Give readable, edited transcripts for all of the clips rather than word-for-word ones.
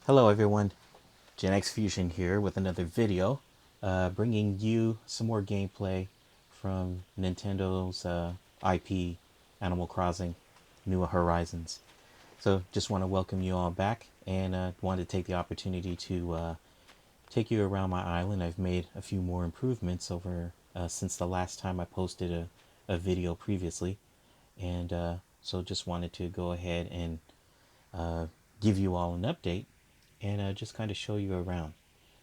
Hello everyone, Gen X Fusion here with another video, bringing you some more gameplay from Nintendo's IP, Animal Crossing, New Horizons. So just want to welcome you all back and wanted to take the opportunity to take you around my island. I've made a few more improvements over since the last time I posted a video previously, and so just wanted to go ahead and give you all an update and just kind of show you around.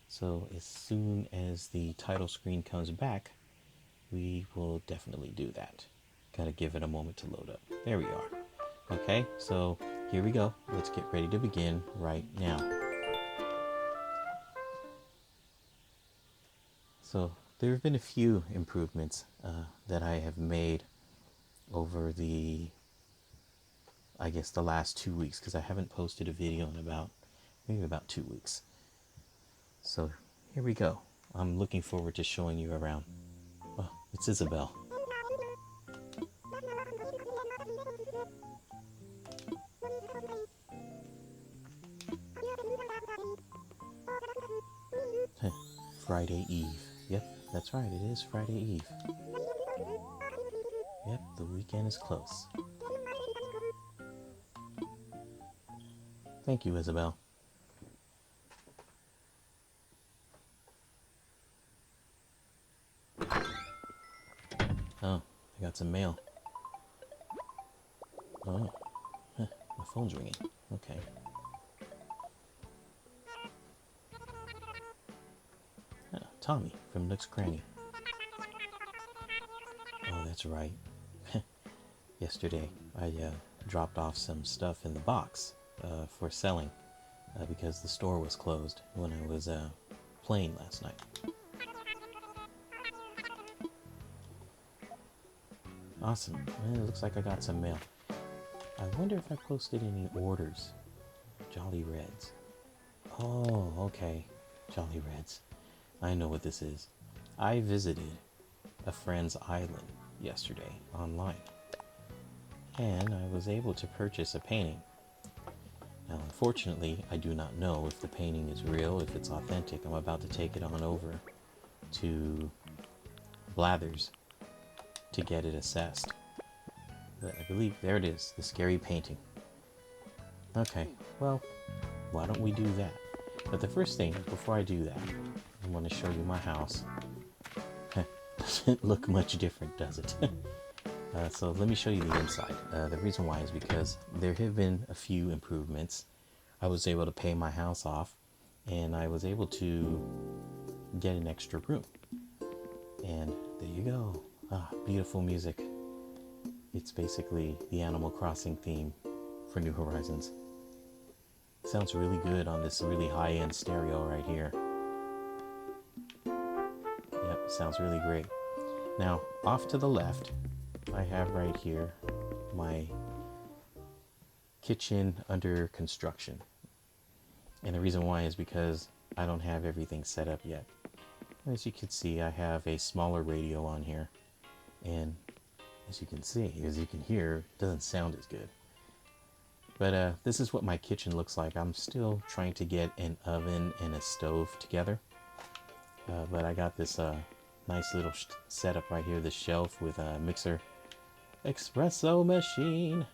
So as soon as the title screen comes back, we will definitely do that. Gotta give it a moment to load up. There we are. Okay, so here we go. Let's get ready to begin right now. So there have been a few improvements that I have made over the last 2 weeks, because I haven't posted a video in maybe about 2 weeks. So here we go. I'm looking forward to showing you around. Oh, it's Isabel. Friday Eve. Yep, that's right, it is Friday Eve. Yep, the weekend is close. Thank you, Isabel. Oh, I got some mail. Oh, huh, my phone's ringing. Okay. Tommy from Nook's Cranny. Oh, that's right. Yesterday, I dropped off some stuff in the box for selling because the store was closed when I was playing last night. Awesome. Well, it looks like I got some mail. I wonder if I posted any orders. Jolly Reds. Oh, okay. Jolly Reds. I know what this is. I visited a friend's island yesterday online, and I was able to purchase a painting. Now, unfortunately, I do not know if the painting is real, if it's authentic. I'm about to take it on over to Blathers to get it assessed. But I believe there it is, the scary painting. Okay, well, why don't we do that? But the first thing, before I do that, I want to show you my house. Doesn't look much different, does it? So let me show you the inside. The reason why is because there have been a few improvements. I was able to pay my house off, and I was able to get an extra room. And there you go. Ah, beautiful music. It's basically the Animal Crossing theme for New Horizons. Sounds really good on this really high-end stereo right here. Yep, sounds really great. Now, off to the left, I have right here my kitchen under construction. And the reason why is because I don't have everything set up yet. As you can see, I have a smaller radio on here. And as you can hear, it doesn't sound as good. But this is what my kitchen looks like. I'm still trying to get an oven and a stove together. But I got this nice little setup right here, this shelf with a mixer, espresso machine.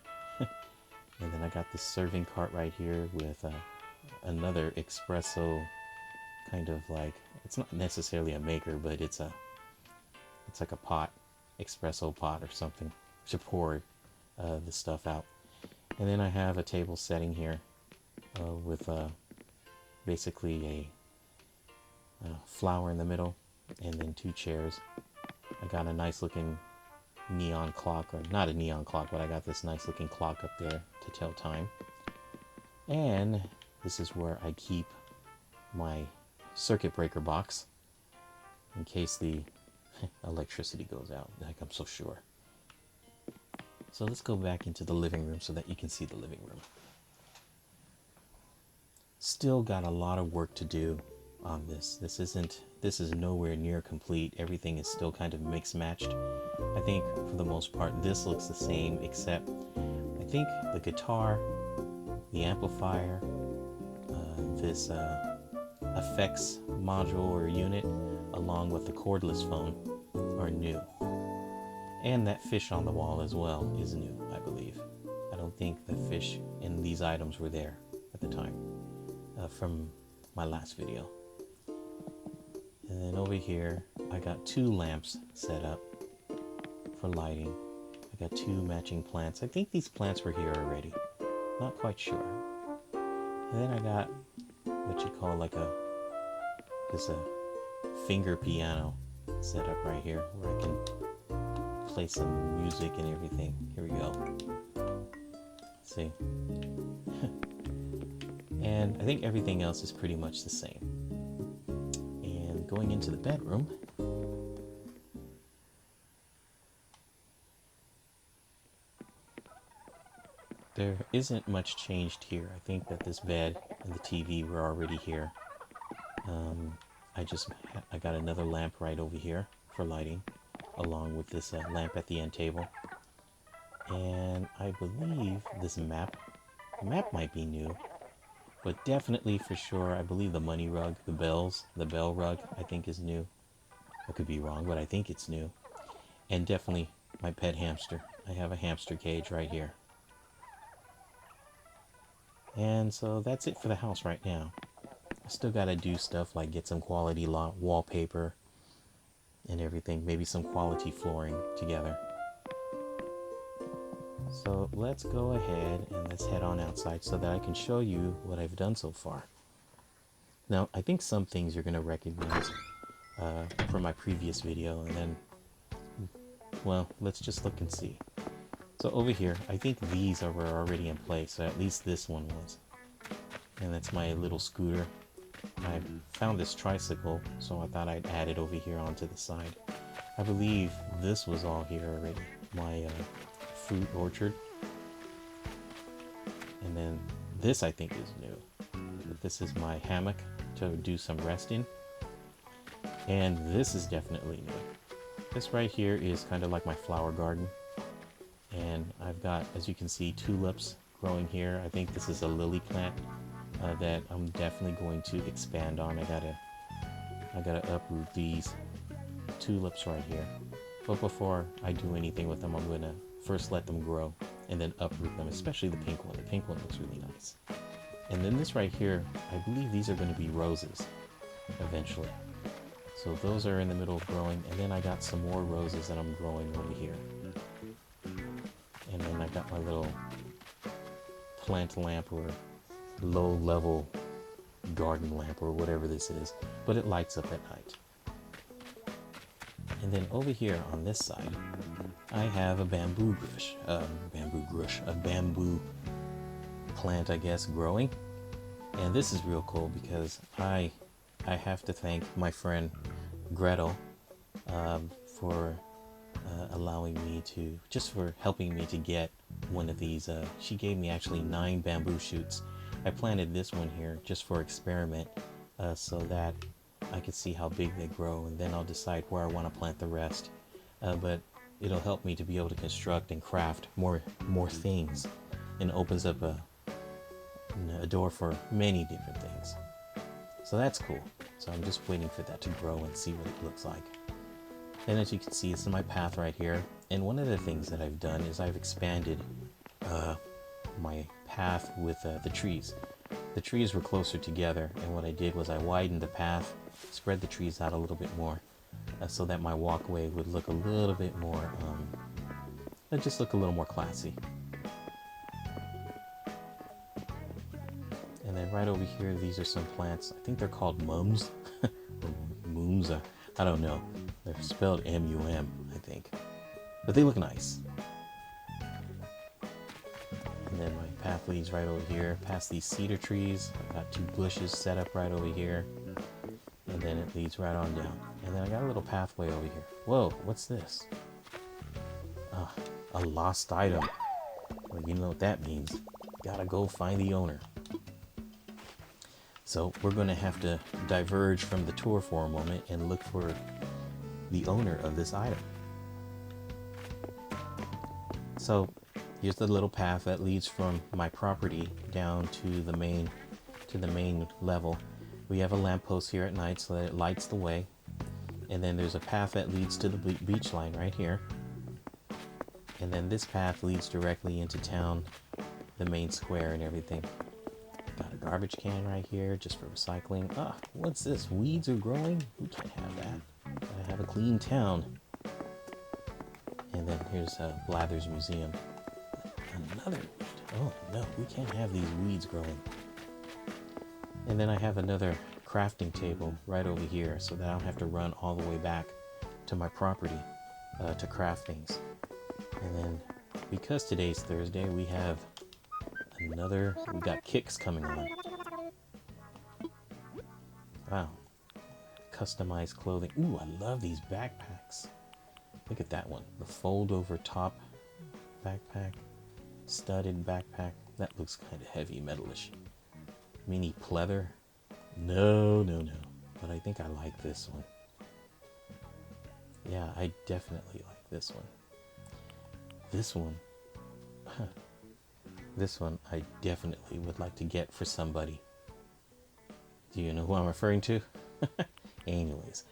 And then I got this serving cart right here with another espresso kind of like, it's not necessarily a maker, but it's like a pot, espresso pot or something to pour the stuff out. And then I have a table setting here with basically a flower in the middle and then 2 chairs. I got a nice looking neon clock, or not a neon clock, but I got this nice looking clock up there to tell time. And this is where I keep my circuit breaker box in case the electricity goes out, like I'm so sure. So let's go back into the living room so that you can see the living room. Still got a lot of work to do on this. This is nowhere near complete. Everything is still kind of mixed matched. I think for the most part this looks the same, except I think the guitar, the amplifier, this effects module or unit along with the cordless phone are new. And that fish on the wall as well is new, I believe. I don't think the fish in these items were there at the time from my last video. And then over here, I got 2 lamps set up for lighting. I got 2 matching plants. I think these plants were here already. Not quite sure. And then I got what you call like a finger piano set up right here where I can play some music and everything. Here we go. See? And I think everything else is pretty much the same. And going into the bedroom, there isn't much changed here. I think that this bed and the TV were already here. I got another lamp right over here for lighting, along with this lamp at the end table. And I believe this map might be new, but definitely for sure, I believe the money rug, the bell rug, I think is new. I could be wrong, but I think it's new. And definitely my pet hamster. I have a hamster cage right here. And so that's it for the house right now. I still gotta do stuff like get some quality wallpaper and everything, maybe some quality flooring together. So let's go ahead and let's head on outside so that I can show you what I've done so far. Now, I think some things you're gonna recognize from my previous video, and then, well, let's just look and see. So over here, I think these were already in place, so at least this one was. And that's my little scooter. I found this tricycle, so I thought I'd add it over here onto the side. I believe this was all here already, my fruit orchard. And then this I think is new. This is my hammock to do some resting. And this is definitely new. This right here is kind of like my flower garden. And I've got, as you can see, tulips growing here. I think this is a lily plant that I'm definitely going to expand on. I gotta uproot these tulips right here. But before I do anything with them, I'm gonna first let them grow and then uproot them, especially the pink one. The pink one looks really nice. And then this right here, I believe these are going to be roses eventually. So those are in the middle of growing, and then I got some more roses that I'm growing over here. And then I got my little plant lamp or low level garden lamp or whatever this is, but it lights up at night. And then over here on this side, I have a bamboo plant, I guess, growing. And this is real cool because I have to thank my friend Gretel for allowing me to, just for helping me to get one of these. She gave me actually 9 bamboo shoots. I planted this one here just for experiment so that I could see how big they grow, and then I'll decide where I want to plant the rest. But it'll help me to be able to construct and craft more things, and opens up a door for many different things. So that's cool. So I'm just waiting for that to grow and see what it looks like. And as you can see, this is my path right here. And one of the things that I've done is I've expanded my path with the trees. The trees were closer together, and what I did was I widened the path, spread the trees out a little bit more, so that my walkway would look a little bit more, just look a little more classy. And then right over here, these are some plants. I think they're called mums, or mooms. I don't know. They're spelled M-U-M, I think. But they look nice. And then my path leads right over here, past these cedar trees. I've got 2 bushes set up right over here. And then it leads right on down. And then I got a little pathway over here. Whoa, what's this? A lost item. Well, you know what that means. Gotta go find the owner. So we're going to have to diverge from the tour for a moment and look for the owner of this item. So here's the little path that leads from my property down to the main to the main level. We have a lamppost here at night so that it lights the way. And then there's a path that leads to the beach line right here. And then this path leads directly into town, the main square and everything. Got a garbage can right here just for recycling. Ah, what's this? Weeds are growing? We can't have that. Gotta have a clean town. And then here's Blather's Museum. Another weed. Oh no, we can't have these weeds growing. And then I have another crafting table right over here so that I don't have to run all the way back to my property to craft things. And then because today's Thursday, we got kicks coming on. Wow. Customized clothing. Ooh, I love these backpacks. Look at that one. The fold over top backpack. Studded backpack. That looks kind of heavy metalish. Mini pleather. No. But I think I like this one. Yeah, I definitely like this one. This one. This one I definitely would like to get for somebody. Do you know who I'm referring to? Anyways.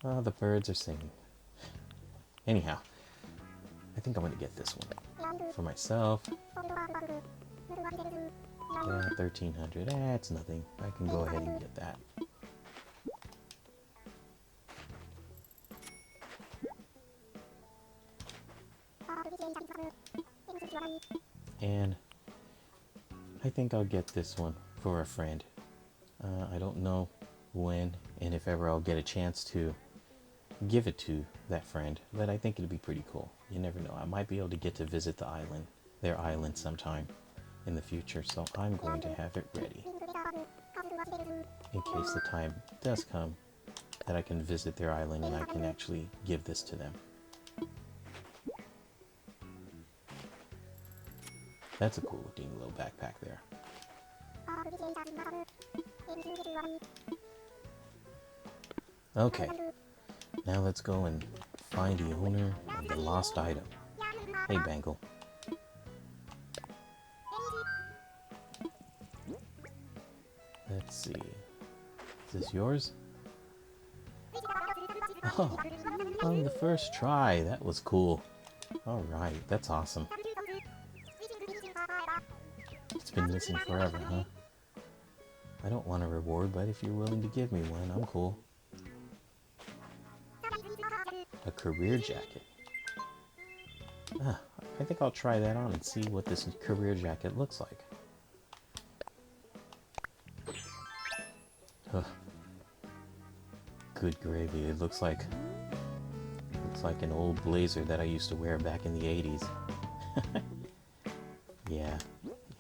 Oh, the birds are singing. Anyhow, I think I'm going to get this one for myself. Yeah, 1300. That's nothing. I can go ahead and get that. And I think I'll get this one for a friend. I don't know when and if ever I'll get a chance to give it to that friend, but I think it'd be pretty cool. You never know. I might be able to get to visit the island, their island sometime in the future, so I'm going to have it ready in case the time does come that I can visit their island and I can actually give this to them. That's a cool looking little backpack there. Okay, now let's go and find the owner of the lost item. Hey, Bangle. Let's see. Is this yours? Oh, on the first try. That was cool. Alright, that's awesome. It's been missing forever, huh? I don't want a reward, but if you're willing to give me one, I'm cool. A career jacket. I think I'll try that on and see what this career jacket looks like. Good gravy. It looks like an old blazer that I used to wear back in the 80s. Yeah,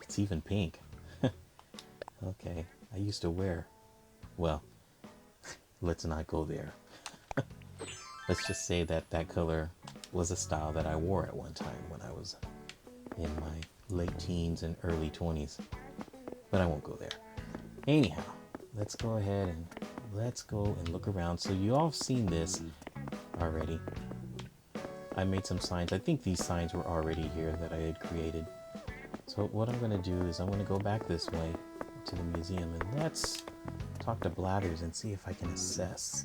it's even pink. Okay, I used to wear, well, let's not go there. Let's just say that color was a style that I wore at one time when I was in my late teens and early 20s. But I won't go there. Anyhow, let's go ahead and let's go and look around. So you all have seen this already. I made some signs. I think these signs were already here that I had created. So what I'm going to do is I'm going to go back this way to the museum and let's talk to Blathers and see if I can assess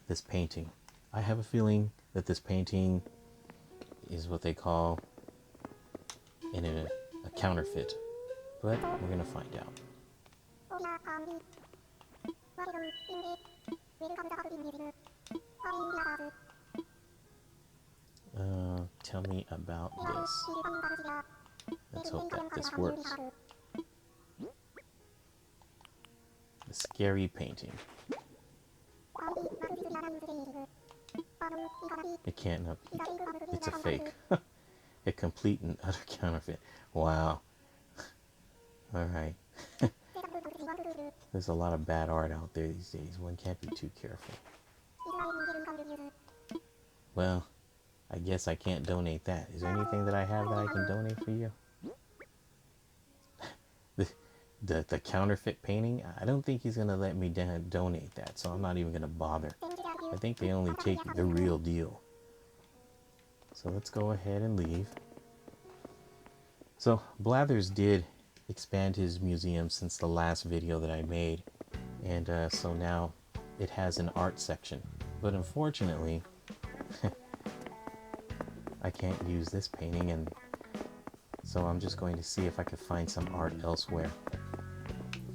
this painting. I have a feeling that this painting is what they call a counterfeit, but we're going to find out. Tell me about this. Let's hope that this works. The scary painting. It can't be. It's a fake. A complete and utter counterfeit. Wow. Alright. There's a lot of bad art out there these days. One can't be too careful. Well, I guess I can't donate that. Is there anything that I have that I can donate for you? The counterfeit painting? I don't think he's going to let me donate that, so I'm not even going to bother. I think they only take the real deal. So let's go ahead and leave. So Blathers did expand his museum since the last video that I made, and so now it has an art section. But unfortunately, I can't use this painting, and so I'm just going to see if I could find some art elsewhere.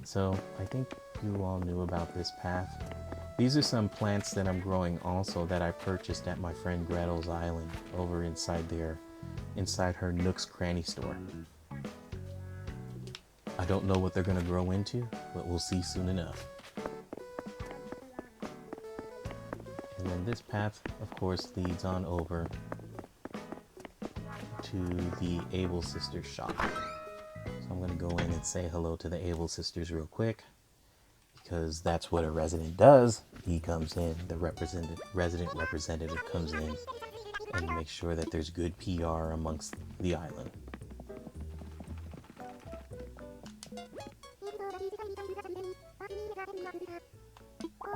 So I think you all knew about this path. These are some plants that I'm growing also that I purchased at my friend Gretel's island over inside her Nook's Cranny store. I don't know what they're going to grow into, but we'll see soon enough. And then this path, of course, leads on over to the Able Sisters shop. So I'm going to go in and say hello to the Able Sisters real quick, because that's what a resident does. He comes in, the resident representative comes in and makes sure that there's good PR amongst the island.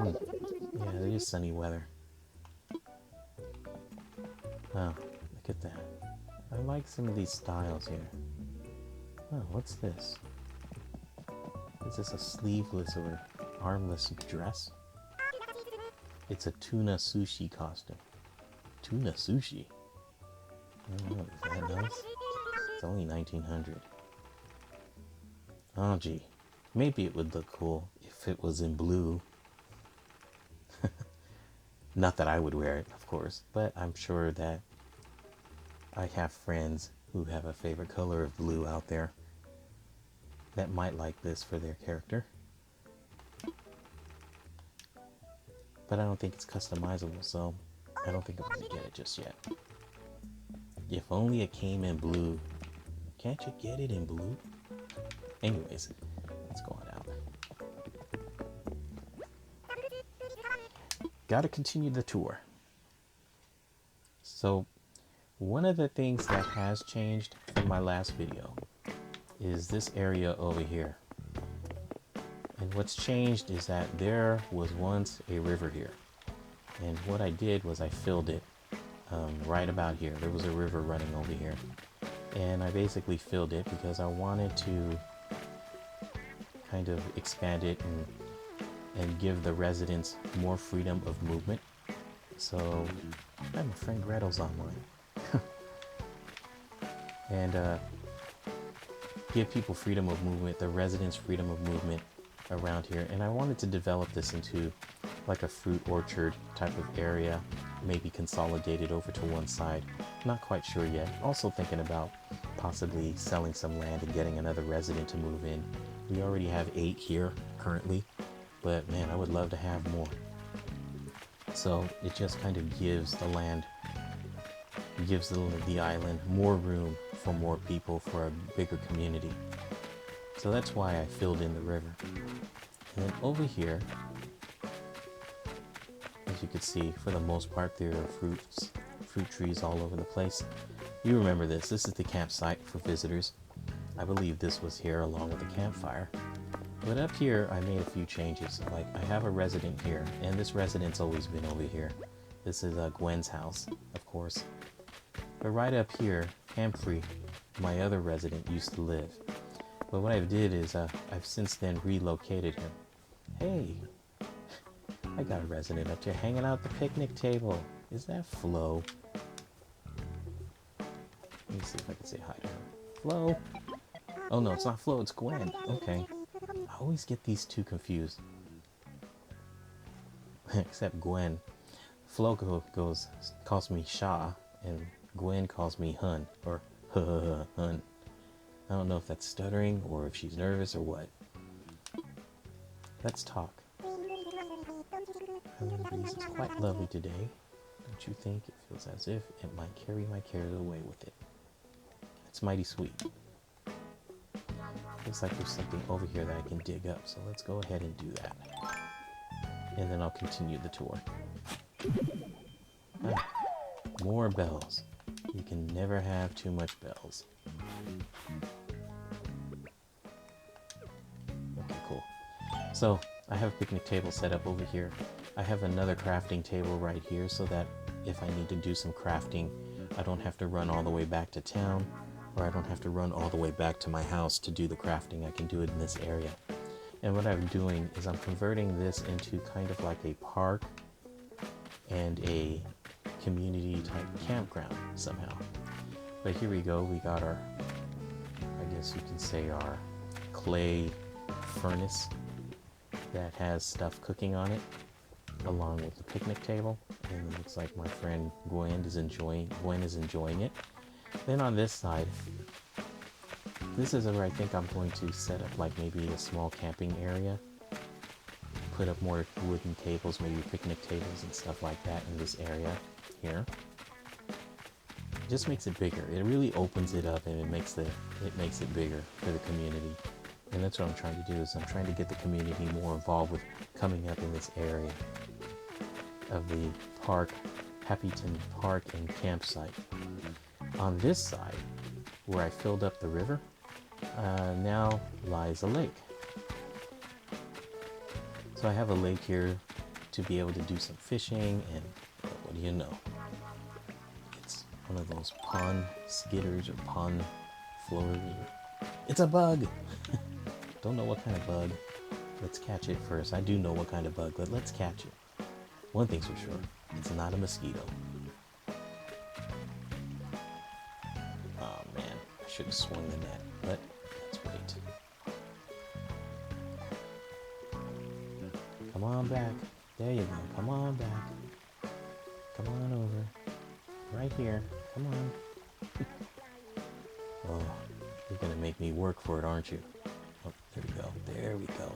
Yeah, it is sunny weather. Oh, look at that. I like some of these styles here. Oh, what's this? Is this a sleeveless or armless dress? It's a tuna sushi costume. Tuna sushi? I don't know, is that nice? It's only 1900. Oh gee, maybe it would look cool if it was in blue. Not that I would wear it, of course, but I'm sure that I have friends who have a favorite color of blue out there that might like this for their character. But I don't think it's customizable, so I don't think I'm going to get it just yet. If only it came in blue. Can't you get it in blue? Anyways, let's go on out. Gotta continue the tour. So, one of the things that has changed from my last video is this area over here. And what's changed is that there was once a river here. And what I did was I filled it right about here. There was a river running over here. And I basically filled it because I wanted to kind of expand it and give the residents more freedom of movement. So, my friend Gretel's online. And give people freedom of movement, the residents freedom of movement around here. And I wanted to develop this into like a fruit orchard type of area, maybe consolidated over to one side. Not quite sure yet. Also thinking about possibly selling some land and getting another resident to move in. We already have 8 here currently, but man, I would love to have more. So it just kind of gives the land, gives the island more room for more people, for a bigger community. So that's why I filled in the river. And then over here, as you can see, for the most part, there are fruit trees all over the place. You remember this. This is the campsite for visitors. I believe this was here along with the campfire. But up here, I made a few changes. Like, I have a resident here, and this resident's always been over here. This is Gwen's house, of course. But right up here, Humphrey, my other resident, used to live. But what I did is I've since then relocated him. Hey, I got a resident up here hanging out at the picnic table. Is that Flo? Let me see if I can say hi to her. Flo? Oh no, it's not Flo, it's Gwen. Okay. I always get these two confused. Except Gwen. Flo calls me Sha, and Gwen calls me Hun, or Hun. I don't know if that's stuttering, or if she's nervous, or what. Let's talk. The breeze is quite lovely today. Don't you think it feels as if it might carry my cares away with it? It's mighty sweet. Looks like there's something over here that I can dig up, so let's go ahead and do that. And then I'll continue the tour. Ah, more bells. You can never have too much bells. Okay, cool. So, I have a picnic table set up over here. I have another crafting table right here so that if I need to do some crafting, I don't have to run all the way back to town. or I don't have to run all the way back to my house to do the crafting. I can do it in this area. And what I'm doing is I'm converting this into kind of like a park and a community type campground somehow. But here we go. We got our, I guess you can say, our clay furnace that has stuff cooking on it, along with the picnic table. And it looks like my friend Gwen is enjoying it. Then on this side, this is where I think I'm going to set up like maybe a small camping area. Put up more wooden tables, maybe picnic tables and stuff like that in this area here. It just makes it bigger. It really opens it up, and it makes it bigger for the community. And that's what I'm trying to do, is I'm trying to get the community more involved with coming up in this area of the park, Happyton Park and Campsite. On this side, where I filled up the river, now lies a lake. So I have a lake here to be able to do some fishing, and what do you know? It's one of those pond skidders or pond floaters. It's a bug! Don't know what kind of bug. Let's catch it first. I do know what kind of bug, but let's catch it. One thing's for sure, it's not a mosquito. Oh man, I should have swung the net, but let's wait. Come on back. There you go. Come on back. Come on over. Right here. Come on. Oh, you're gonna make me work for it, aren't you? Oh, there we go. There we go.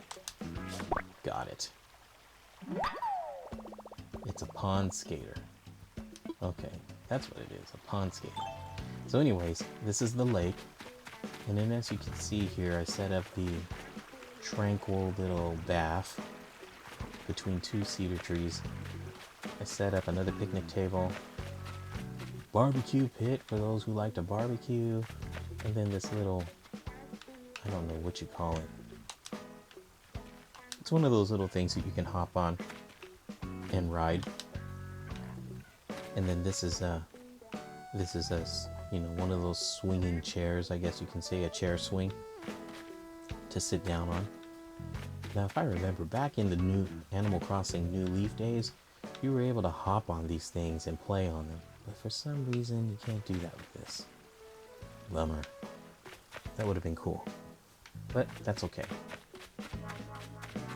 Got it. It's a pond skater. Okay, that's what it is, a pond skater. So anyways, this is the lake. And then as you can see here, I set up the tranquil little bath between two cedar trees. I set up another picnic table, barbecue pit for those who like to barbecue, and then this little, I don't know what you call it. It's one of those little things that you can hop on and ride. And then this is a one of those swinging chairs, I guess you can say, a chair swing to sit down on. Now, if I remember, back in the new Animal Crossing New Leaf days, you were able to hop on these things and play on them. But for some reason, you can't do that with this. Bummer. That would have been cool. But that's okay.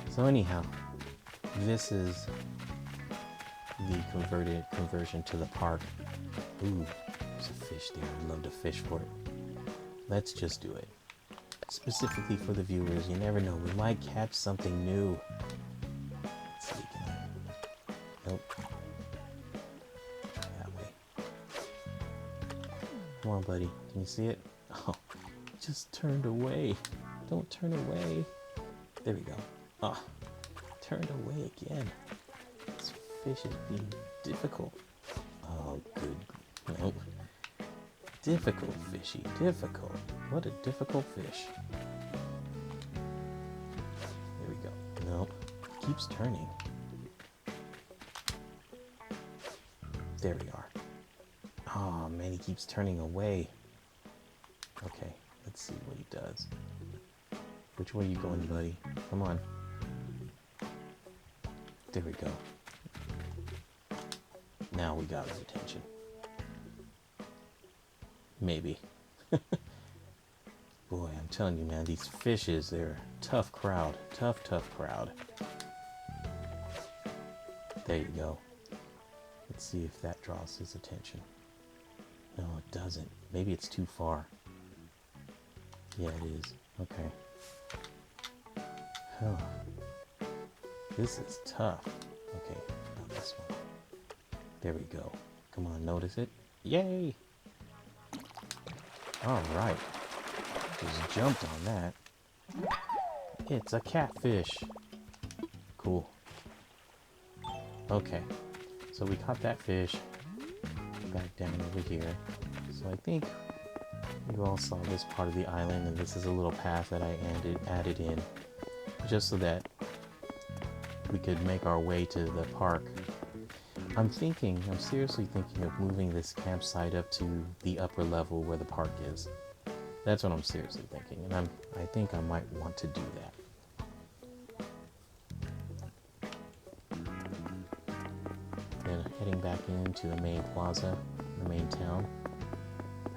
So anyhow, this is the conversion to the park. Ooh, there's a fish there. I'd love to fish for it. Let's just do it. Specifically for the viewers, you never know, we might catch something new. Let's see, can I? Nope. Try that way. Come on, buddy. Can you see it? Oh, it just turned away. Don't turn away. There we go. Oh, turned away again. This fish is being difficult. Oh, good. Nope. Difficult fishy. Difficult. What a difficult fish. There we go. Nope. Keeps turning. There we are. Oh man, he keeps turning away. Okay, let's see what he does. Which way are you going, buddy? Come on. There we go. Now we got his attention. Maybe. Boy, I'm telling you, man, these fishes, they're a tough crowd. Tough crowd. There you go. Let's see if that draws his attention. No, it doesn't. Maybe it's too far. Yeah, it is. Okay. Oh. This is tough. Okay, not this one. There we go. Come on, notice it. Yay! Alright. Just jumped on that. It's a catfish. Cool. Okay. So we caught that fish. Back down over here. So I think you all saw this part of the island, and this is a little path that I added in just so that we could make our way to the park. I'm seriously thinking of moving this campsite up to the upper level where the park is. That's what I'm seriously thinking, and I think I might want to do that. Then heading back into the main plaza, the main town,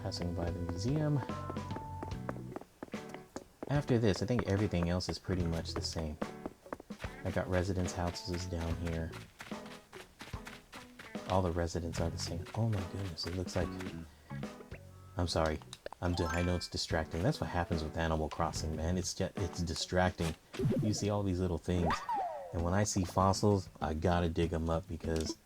passing by the museum. After this, I think everything else is pretty much the same. I got residence houses down here. All the residents are the same. Oh my goodness, it looks like... I'm sorry. I know it's distracting. That's what happens with Animal Crossing, man. It's distracting. You see all these little things. And when I see fossils, I gotta dig them up because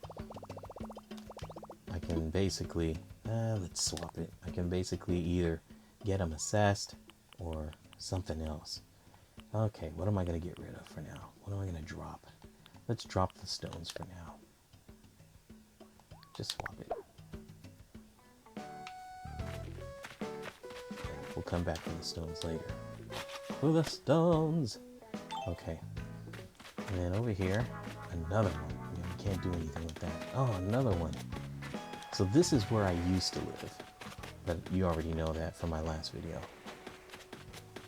I can basically... let's swap it. I can basically either get them assessed or something else. Okay, what am I going to get rid of for now? What am I going to drop? Let's drop the stones for now. Just swap it. We'll come back to the stones later. For the stones! Okay. And then over here, another one. You can't do anything with that. Oh, another one. So this is where I used to live. But you already know that from my last video.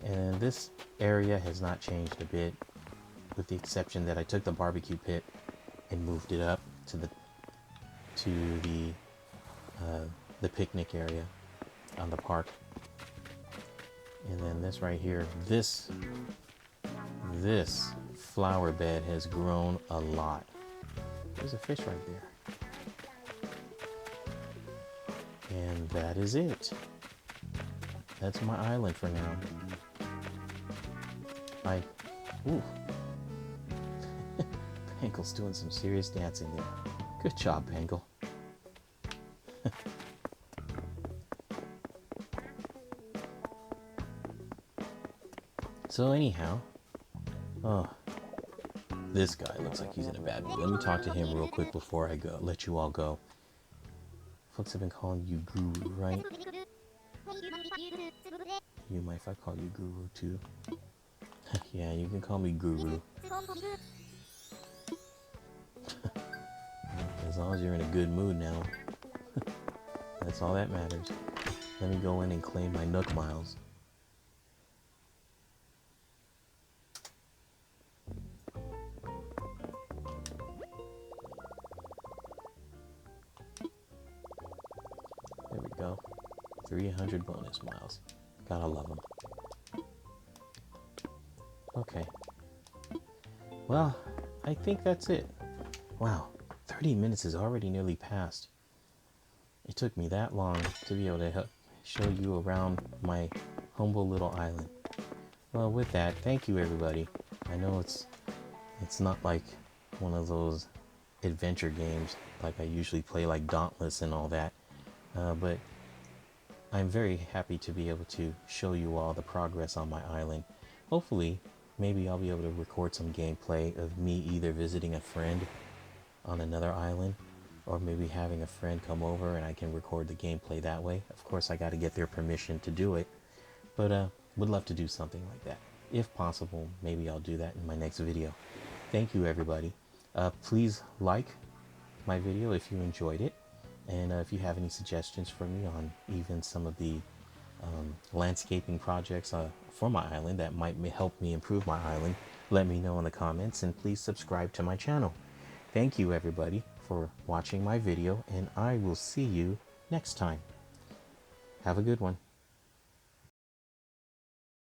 And this area has not changed a bit, with the exception that I took the barbecue pit and moved it up to the picnic area on the park. And then this right here, this flower bed has grown a lot. There's a fish right there. And that is it. That's my island for now. Ooh. Pankle's doing some serious dancing there. Good job, Pankle. So anyhow, oh, this guy looks like he's in a bad mood. Let me talk to him real quick before I go. Let you all go. Folks have been calling you Guru, right? You mind if I call you Guru too? Yeah, you can call me Guru. As long as you're in a good mood now. That's all that matters. Let me go in and claim my Nook Miles. There we go. 300 bonus miles. Gotta love them. Okay. Well, I think that's it. Wow, 30 minutes is already nearly passed. It took me that long to be able to show you around my humble little island. Well, with that, thank you everybody. I know it's not like one of those adventure games like I usually play, like Dauntless and all that, but I'm very happy to be able to show you all the progress on my island. Hopefully, maybe I'll be able to record some gameplay of me either visiting a friend on another island, or maybe having a friend come over and I can record the gameplay that way. Of course, I got to get their permission to do it, but would love to do something like that. If possible, maybe I'll do that in my next video. Thank you, everybody. Please like my video if you enjoyed it, and if you have any suggestions for me on even some of the landscaping projects for my island that might help me improve my island, let me know in the comments, and please subscribe to my channel. Thank you everybody for watching my video, and I will see you next time. Have a good one.